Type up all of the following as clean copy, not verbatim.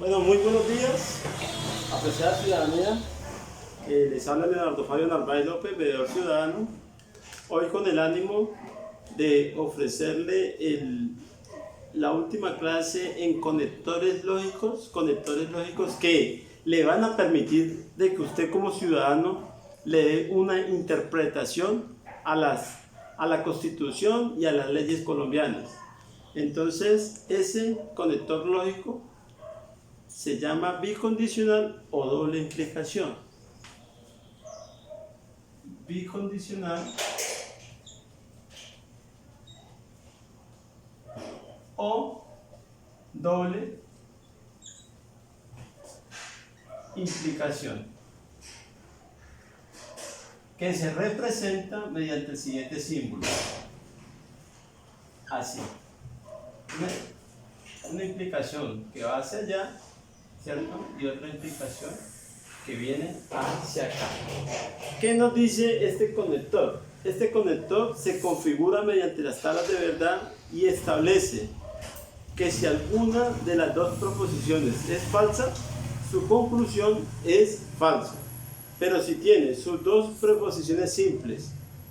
Bueno, muy buenos días, apreciada ciudadanía. Les habla Leonardo Fabio Narváez López, veedor ciudadano. Hoy con el ánimo de ofrecerle la última clase en conectores lógicos que le van a permitir de que usted como ciudadano le dé una interpretación a la Constitución y a las leyes colombianas. Entonces, ese conector lógico se llama bicondicional o doble implicación. Bicondicional o doble implicación, que se representa mediante el siguiente símbolo. Así. Una implicación que va hacia allá, ¿cierto? Y otra implicación que viene hacia acá. ¿Qué nos dice este conector? Este conector se configura mediante las tablas de verdad y establece que si alguna de las dos proposiciones es falsa, su conclusión es falsa. Pero si tiene sus dos preposiciones simples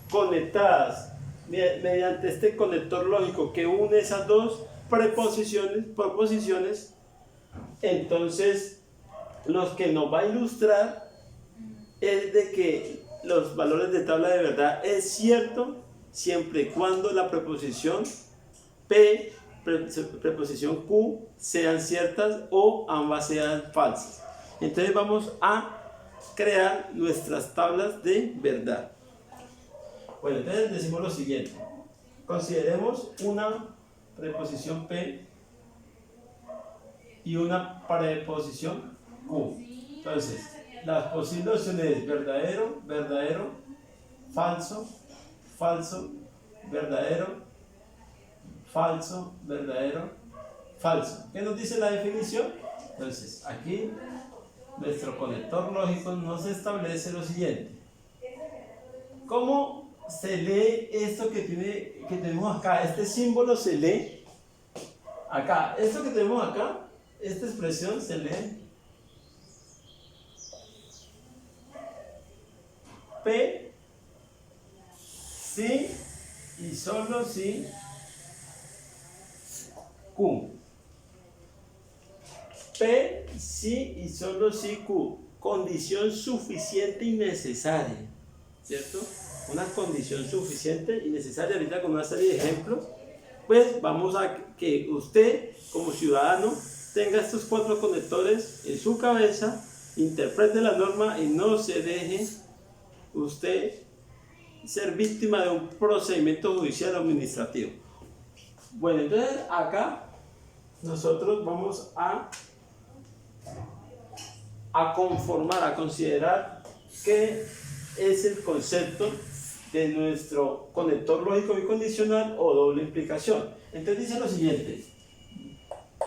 conectadas mediante este conector lógico que une esas dos proposiciones, entonces los que nos va a ilustrar es de que los valores de tabla de verdad es cierto siempre y cuando la preposición P, preposición Q sean ciertas o ambas sean falsas. Entonces vamos a crear nuestras tablas de verdad. Bueno, entonces decimos lo siguiente. Consideremos una preposición P y una preposición Q. Entonces, las posibles opciones es verdadero, verdadero, falso, falso, verdadero, falso, verdadero, falso. ¿Qué nos dice la definición? Entonces, aquí nuestro conector lógico nos establece lo siguiente. ¿Cómo se lee esto que tenemos acá? Este símbolo se lee acá. Esto que tenemos acá, esta expresión se lee P, sí y solo sí Q. P, sí y solo sí Q. Condición suficiente y necesaria, ¿cierto? Una condición suficiente y necesaria. Ahorita con una serie de ejemplos, pues vamos a que usted como ciudadano tenga estos cuatro conectores en su cabeza, interprete la norma y no se deje usted ser víctima de un procedimiento judicial o administrativo. Bueno, entonces acá nosotros vamos a conformar, a considerar qué es el concepto de nuestro conector lógico bicondicional o doble implicación. Entonces dice lo siguiente: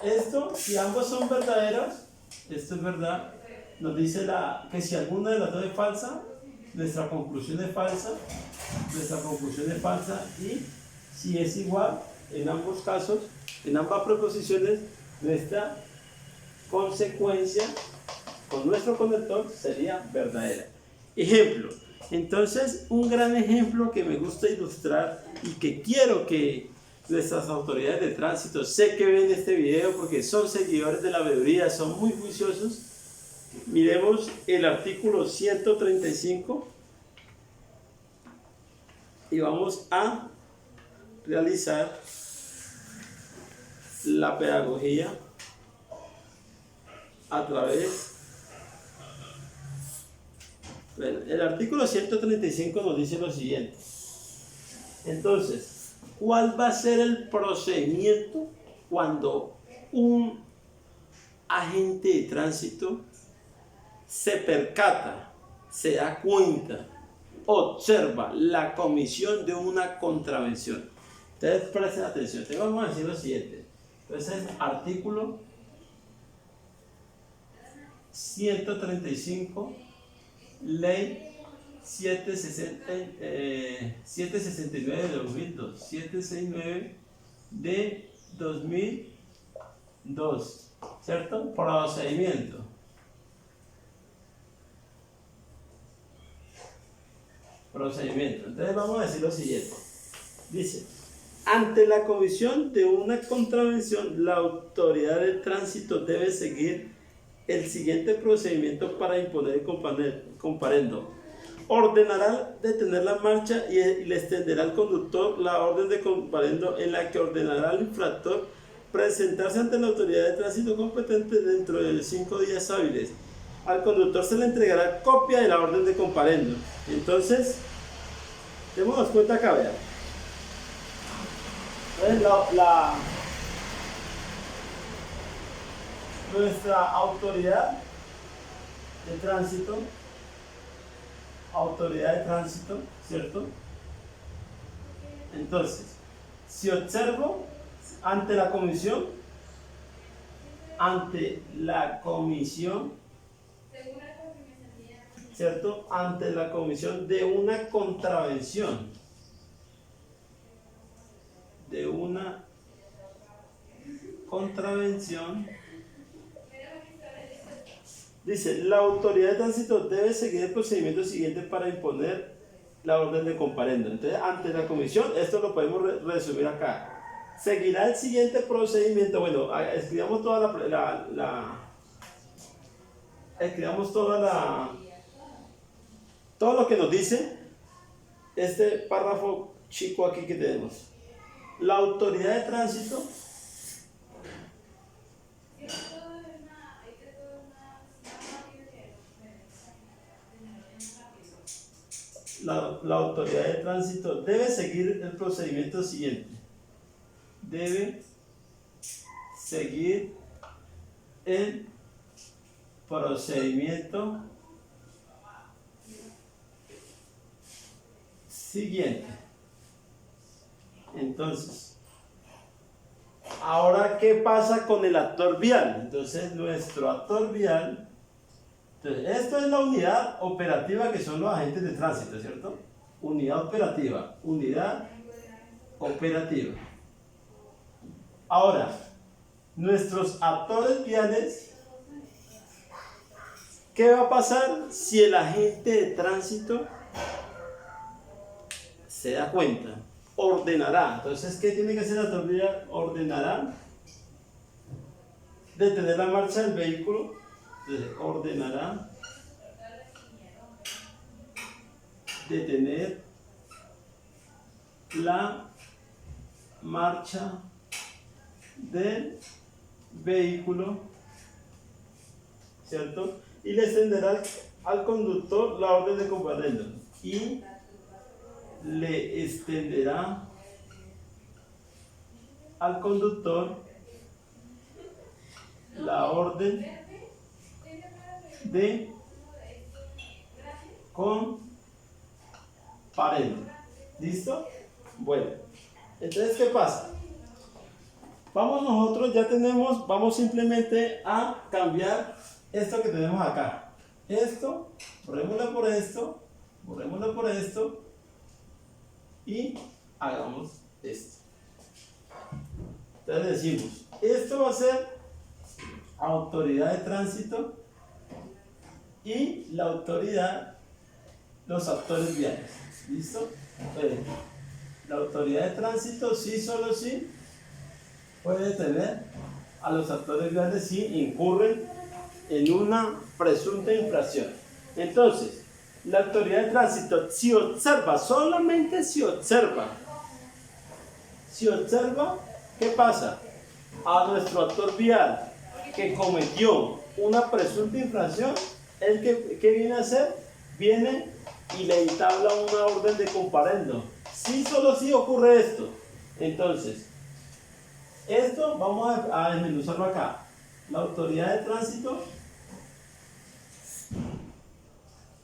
esto, si ambos son verdaderos, esto es verdad, nos dice que si alguna de las dos es falsa, nuestra conclusión es falsa, y si es igual, en ambos casos, en ambas proposiciones, nuestra consecuencia con nuestro conector sería verdadera. Ejemplo. Entonces, un gran ejemplo que me gusta ilustrar y que quiero que nuestras autoridades de tránsito, sé que ven este video porque son seguidores de la veeduría, son muy juiciosos. Miremos el artículo 135 y vamos a realizar la pedagogía a través. Bueno, el artículo 135 nos dice lo siguiente. Entonces, ¿cuál va a ser el procedimiento cuando un agente de tránsito se percata, se da cuenta, observa la comisión de una contravención? Ustedes presten atención. Vamos a decir lo siguiente. Entonces, artículo 135, ley 769 de 2002, 769 de 2002. ¿cierto? Procedimiento. Procedimiento. Entonces vamos a decir lo siguiente. Dice, ante la comisión de una contravención, la autoridad de tránsito debe seguir el siguiente procedimiento para imponer el comparendo. Ordenará detener la marcha y le extenderá al conductor la orden de comparendo, en la que ordenará al infractor presentarse ante la autoridad de tránsito competente dentro de 5 días hábiles. Al conductor se le entregará copia de la orden de comparendo. Entonces, démonos cuenta acá, vean. Entonces, nuestra autoridad de tránsito, ¿cierto? Entonces, si observo ante la comisión, ¿cierto? Ante la comisión de una contravención, dice, la autoridad de tránsito debe seguir el procedimiento siguiente para imponer la orden de comparendo. Entonces, ante la comisión, esto lo podemos resumir acá. Seguirá el siguiente procedimiento. Bueno, escribamos todo lo que nos dice este párrafo chico aquí que tenemos. La autoridad de tránsito la autoridad de tránsito debe seguir el procedimiento siguiente. Debe seguir el procedimiento siguiente. Entonces, ahora, ¿qué pasa con el actor vial? Entonces, nuestro actor vial, entonces, esto es la unidad operativa que son los agentes de tránsito, ¿cierto? Unidad operativa. Ahora, nuestros actores viales, ¿qué va a pasar si el agente de tránsito se da cuenta? Ordenará. Entonces, ¿qué tiene que hacer el actor vial? Ordenará detener la marcha del vehículo. Entonces, ordenará detener la marcha del vehículo, ¿cierto? Y le extenderá al conductor la orden de comparendo. Y le extenderá al conductor la orden de comparendo. ¿Listo? Bueno, entonces, ¿qué pasa? Vamos simplemente a cambiar esto que tenemos acá. Esto, borrémoslo por esto, y hagamos esto. Entonces decimos, esto va a ser autoridad de tránsito y la autoridad, los actores viales. ¿Listo? Entonces, la autoridad de tránsito sí, solo sí, puede detener a los actores viales si incurren en una presunta infracción. Entonces, la autoridad de tránsito, si observa, solamente si observa, ¿qué pasa? A nuestro actor vial que cometió una presunta infracción, ¿el que viene a hacer? Viene y le entabla una orden de comparendo. Sí, solo sí ocurre esto. Entonces, esto vamos a desmenuzarlo acá. La autoridad de tránsito,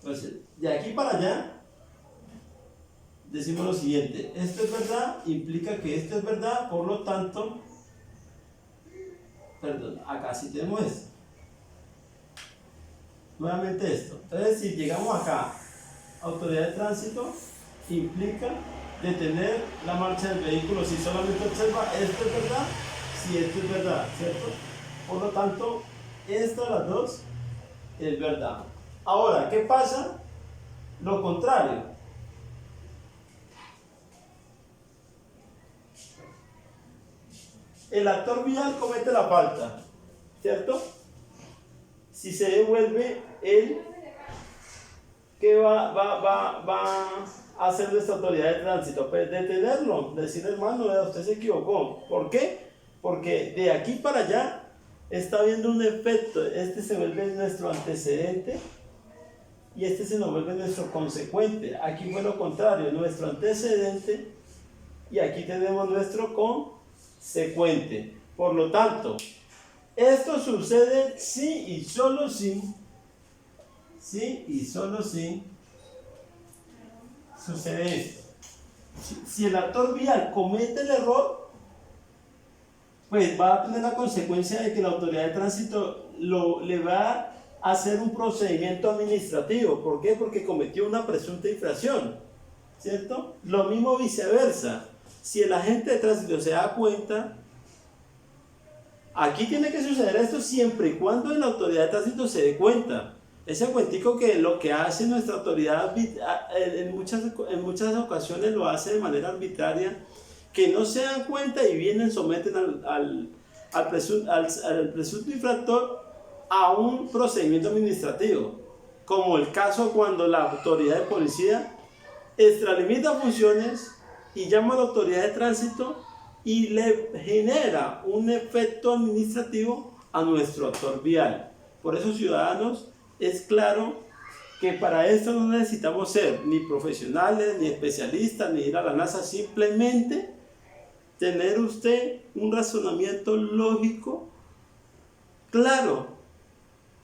pues, de aquí para allá, decimos lo siguiente: esto es verdad, implica que esto es verdad, por lo tanto, perdón, acá sí tenemos esto. Nuevamente esto. Entonces, si llegamos acá, autoridad de tránsito implica detener la marcha del vehículo si solamente observa esto es verdad, si esto es verdad, ¿cierto? Por lo tanto, estas las dos es verdad. Ahora, ¿qué pasa? Lo contrario. El actor vial comete la falta, ¿cierto? Si se devuelve, él, ¿qué va a hacer nuestra autoridad de tránsito? Pues detenerlo, decirle, hermano, usted se equivocó. ¿Por qué? Porque de aquí para allá está habiendo un efecto. Este se vuelve nuestro antecedente y este se nos vuelve nuestro consecuente. Aquí fue lo contrario, nuestro antecedente y aquí tenemos nuestro consecuente. Por lo tanto, esto sucede sí y solo sí sucede esto. Si el actor vial comete el error, pues va a tener la consecuencia de que la autoridad de tránsito le va a hacer un procedimiento administrativo. ¿Por qué? Porque cometió una presunta infracción, ¿cierto? Lo mismo viceversa. Si el agente de tránsito se da cuenta, aquí tiene que suceder esto siempre y cuando la autoridad de tránsito se dé cuenta. Ese cuentico que lo que hace nuestra autoridad en muchas ocasiones lo hace de manera arbitraria, que no se dan cuenta y vienen, someten al presunto infractor a un procedimiento administrativo, como el caso cuando la autoridad de policía extralimita funciones y llama a la autoridad de tránsito y le genera un efecto administrativo a nuestro actor vial. Por eso, ciudadanos, es claro que para esto no necesitamos ser ni profesionales, ni especialistas, ni ir a la NASA, simplemente tener usted un razonamiento lógico, claro,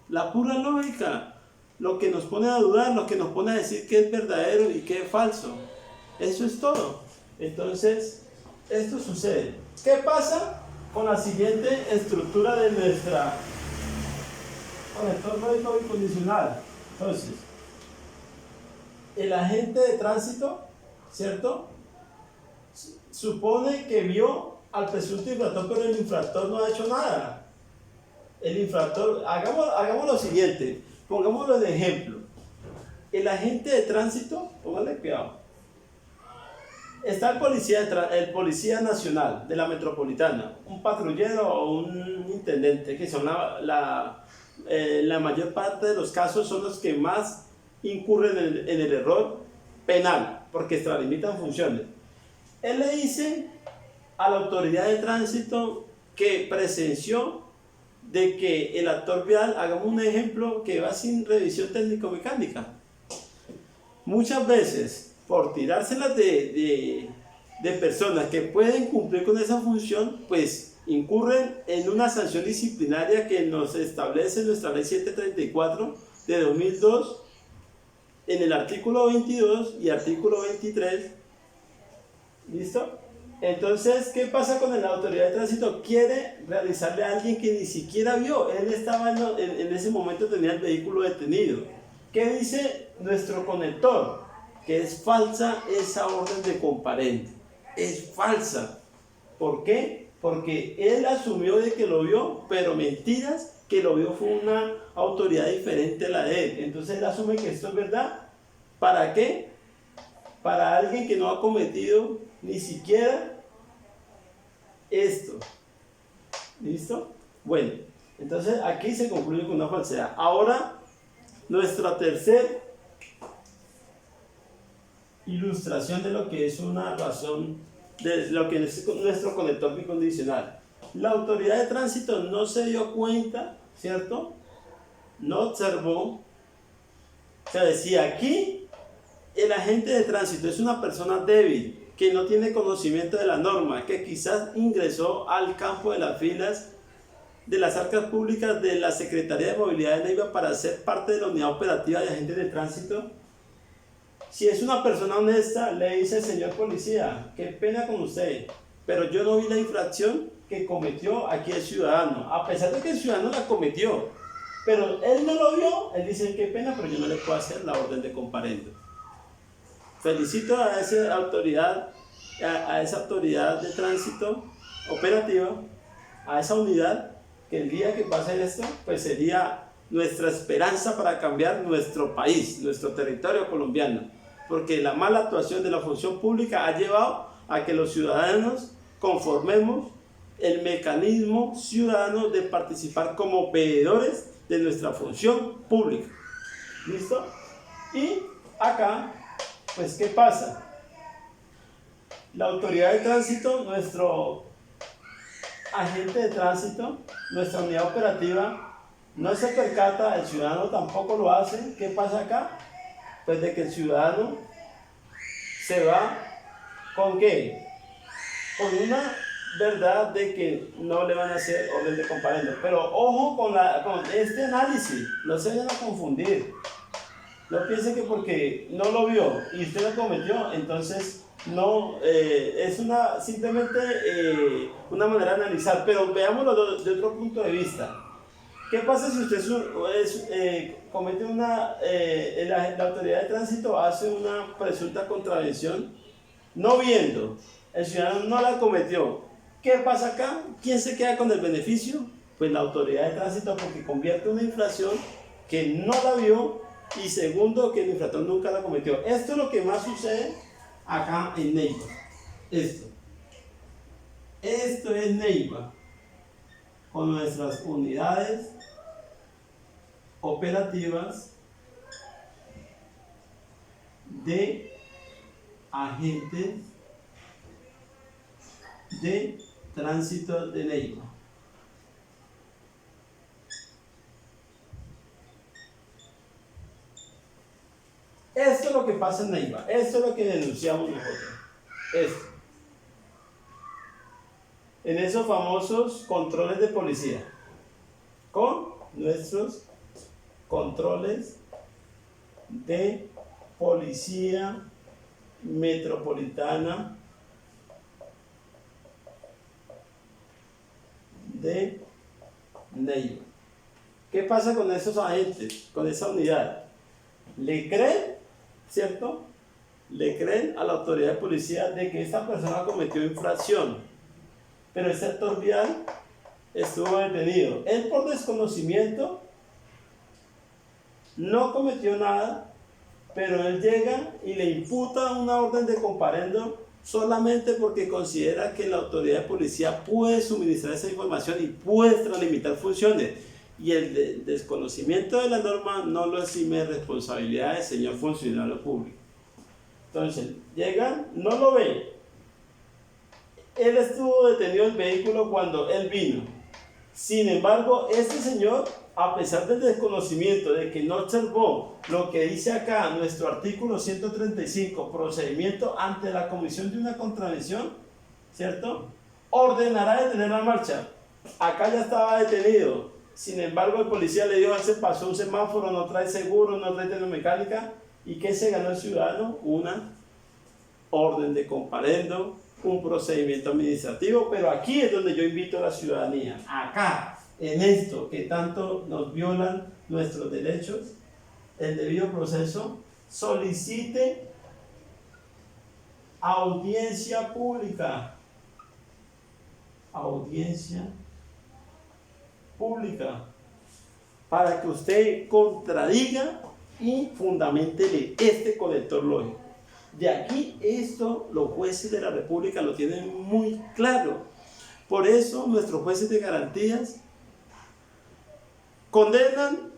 la pura lógica, lo que nos pone a dudar, lo que nos pone a decir qué es verdadero y qué es falso. Eso es todo. Entonces, esto sucede. ¿Qué pasa con la siguiente estructura de nuestra conector lógico bicondicional? Entonces, el agente de tránsito, ¿cierto?, supone que vio al presunto infractor, pero el infractor no ha hecho nada. El infractor, hagamos lo siguiente, pongámoslo de ejemplo. El agente de tránsito, póngale cuidado, está el policía nacional de la metropolitana, un patrullero o un intendente, que son la mayor parte de los casos son los que más incurren en el error penal, porque extralimitan funciones. Él le dice a la autoridad de tránsito que presenció de que el actor vial, hagamos un ejemplo, que va sin revisión técnico-mecánica. Muchas veces, por tirárselas de personas que pueden cumplir con esa función, pues incurren en una sanción disciplinaria que nos establece nuestra ley 734 de 2002 en el artículo 22 y artículo 23. ¿Listo? Entonces, ¿qué pasa con la autoridad de tránsito? Quiere realizarle a alguien que ni siquiera vio. Él estaba en ese momento, tenía el vehículo detenido. ¿Qué dice nuestro conector? Que es falsa esa orden de comparendo. Es falsa. ¿Por qué? Porque él asumió de que lo vio, pero mentiras, que lo vio fue una autoridad diferente a la de él. Entonces él asume que esto es verdad. ¿Para qué? Para alguien que no ha cometido ni siquiera esto. ¿Listo? Bueno, entonces aquí se concluye con una falsedad. Ahora, nuestra tercera ilustración de lo que es una razón, de lo que es nuestro conector bicondicional. La autoridad de tránsito no se dio cuenta, ¿cierto? No observó. O sea, decía aquí, el agente de tránsito es una persona débil, que no tiene conocimiento de la norma, que quizás ingresó al campo de las filas de las arcas públicas de la Secretaría de Movilidad de Neiva para ser parte de la unidad operativa de agentes de tránsito. Si es una persona honesta, le dice: señor policía, qué pena con usted, pero yo no vi la infracción que cometió aquí el ciudadano, a pesar de que el ciudadano la cometió, pero él no lo vio. Él dice: qué pena, pero yo no le puedo hacer la orden de comparendo. Felicito a esa autoridad de tránsito operativa, a esa unidad, que el día que pase esto, pues sería nuestra esperanza para cambiar nuestro país, nuestro territorio colombiano, porque la mala actuación de la función pública ha llevado a que los ciudadanos conformemos el mecanismo ciudadano de participar como veedores de nuestra función pública. ¿Listo? Y acá, pues, ¿qué pasa? La autoridad de tránsito, nuestro agente de tránsito, nuestra unidad operativa, no se percata, el ciudadano tampoco lo hace. ¿Qué pasa acá? Pues de que el ciudadano se va ¿con qué? Con una verdad de que no le van a hacer orden de comparendo. Pero ojo con este análisis, no se vayan a confundir. No piensen que porque no lo vio y usted lo cometió, entonces no, es simplemente una manera de analizar, pero veámoslo de otro punto de vista. ¿Qué pasa si usted comete la autoridad de tránsito hace una presunta contravención no viendo, el ciudadano no la cometió? ¿Qué pasa acá? ¿Quién se queda con el beneficio? Pues la autoridad de tránsito, porque convierte una infracción que no la vio y segundo, que el infractor nunca la cometió. Esto es lo que más sucede acá en Neiva. Esto es Neiva, con nuestras unidades operativas de agentes de tránsito de Neiva. Esto es lo que pasa en Neiva, esto es lo que denunciamos nosotros. Esto. En esos famosos controles de policía, con nuestros controles de policía metropolitana de Neiva. ¿Qué pasa con esos agentes, con esa unidad? ¿Le creen, cierto? Le creen a la autoridad de policía de que esta persona cometió infracción, pero el sector vial estuvo detenido. Él, por desconocimiento, no cometió nada, pero él llega y le imputa una orden de comparendo solamente porque considera que la autoridad de policía puede suministrar esa información y puede extralimitar funciones. Y el desconocimiento de la norma no lo exime de responsabilidad del señor funcionario público. Entonces, llegan, no lo ven. Él estuvo detenido el vehículo cuando él vino. Sin embargo, este señor, a pesar del desconocimiento de que no observó lo que dice acá nuestro artículo 135, procedimiento ante la comisión de una contravención, ¿cierto? Ordenará detener la marcha. Acá ya estaba detenido. Sin embargo, el policía le dijo, se pasó un semáforo, no trae seguro, no trae tecnomecánica. ¿Y qué se ganó el ciudadano? Una orden de comparendo, un procedimiento administrativo. Pero aquí es donde yo invito a la ciudadanía, acá, en esto que tanto nos violan nuestros derechos, el debido proceso, solicite audiencia pública. Audiencia pública, para que usted contradiga y fundamentele este colector lógico. De aquí esto los jueces de la República lo tienen muy claro. Por eso nuestros jueces de garantías condenan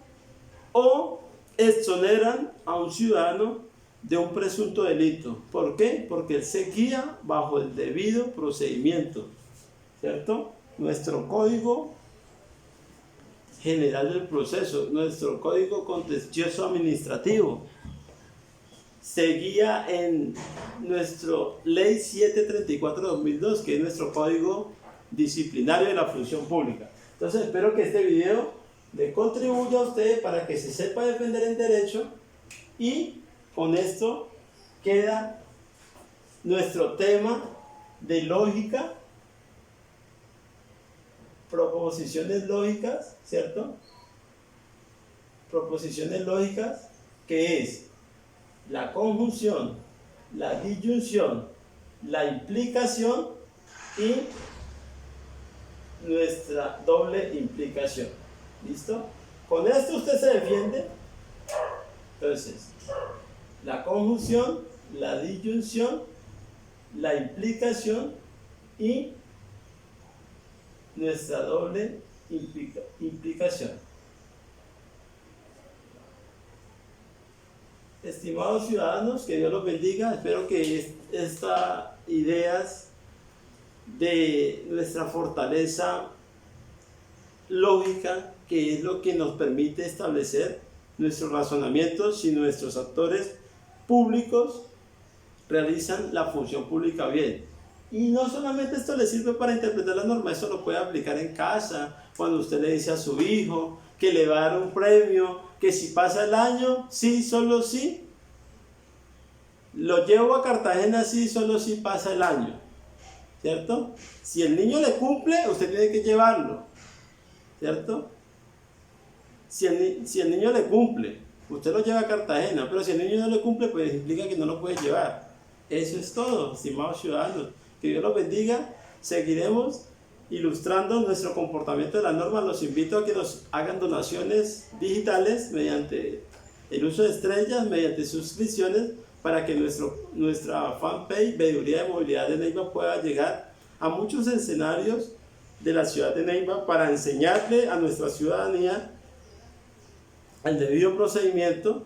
o exoneran a un ciudadano de un presunto delito. ¿Por qué? Porque él se guía bajo el debido procedimiento, ¿cierto? Nuestro Código General del Proceso, nuestro Código Contencioso Administrativo, se guía en nuestra Ley 734/2002, que es nuestro Código Disciplinario de la Función Pública. Entonces espero que este video le contribuya a usted para que se sepa defender el derecho, y con esto queda nuestro tema de lógica, proposiciones lógicas, ¿cierto? Proposiciones lógicas, que es la conjunción, la disyunción, la implicación y nuestra doble implicación. ¿Listo? Con esto usted se defiende. Entonces, la conjunción, la disyunción, la implicación y nuestra doble implicación. Estimados ciudadanos, que Dios los bendiga. Espero que estas ideas de nuestra fortaleza lógica, que es lo que nos permite establecer nuestros razonamientos, si nuestros actores públicos realizan la función pública bien. Y no solamente esto le sirve para interpretar la norma, esto lo puede aplicar en casa, cuando usted le dice a su hijo que le va a dar un premio, que si pasa el año, sí, solo sí, lo llevo a Cartagena, sí, solo sí pasa el año, ¿cierto? Si el niño le cumple, usted tiene que llevarlo, ¿cierto? Si el niño le cumple, usted lo lleva a Cartagena, pero si el niño no le cumple, pues implica que no lo puede llevar. Eso es todo, estimados ciudadanos. Que Dios los bendiga. Seguiremos ilustrando nuestro comportamiento de la norma. Los invito a que nos hagan donaciones digitales mediante el uso de estrellas, mediante suscripciones, para que nuestra fanpage Veeduría de Movilidad de Neiva pueda llegar a muchos escenarios de la ciudad de Neiva para enseñarle a nuestra ciudadanía el debido procedimiento,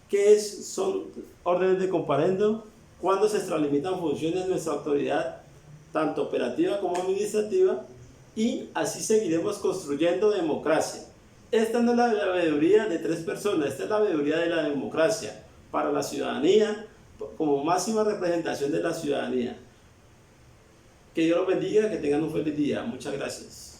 qué son órdenes de comparendo, cuándo se extralimitan funciones de nuestra autoridad, tanto operativa como administrativa, y así seguiremos construyendo democracia. Esta no es la veeduría de 3 personas, esta es la veeduría de la democracia, para la ciudadanía, como máxima representación de la ciudadanía. Que Dios los bendiga, que tengan un feliz día. Muchas gracias.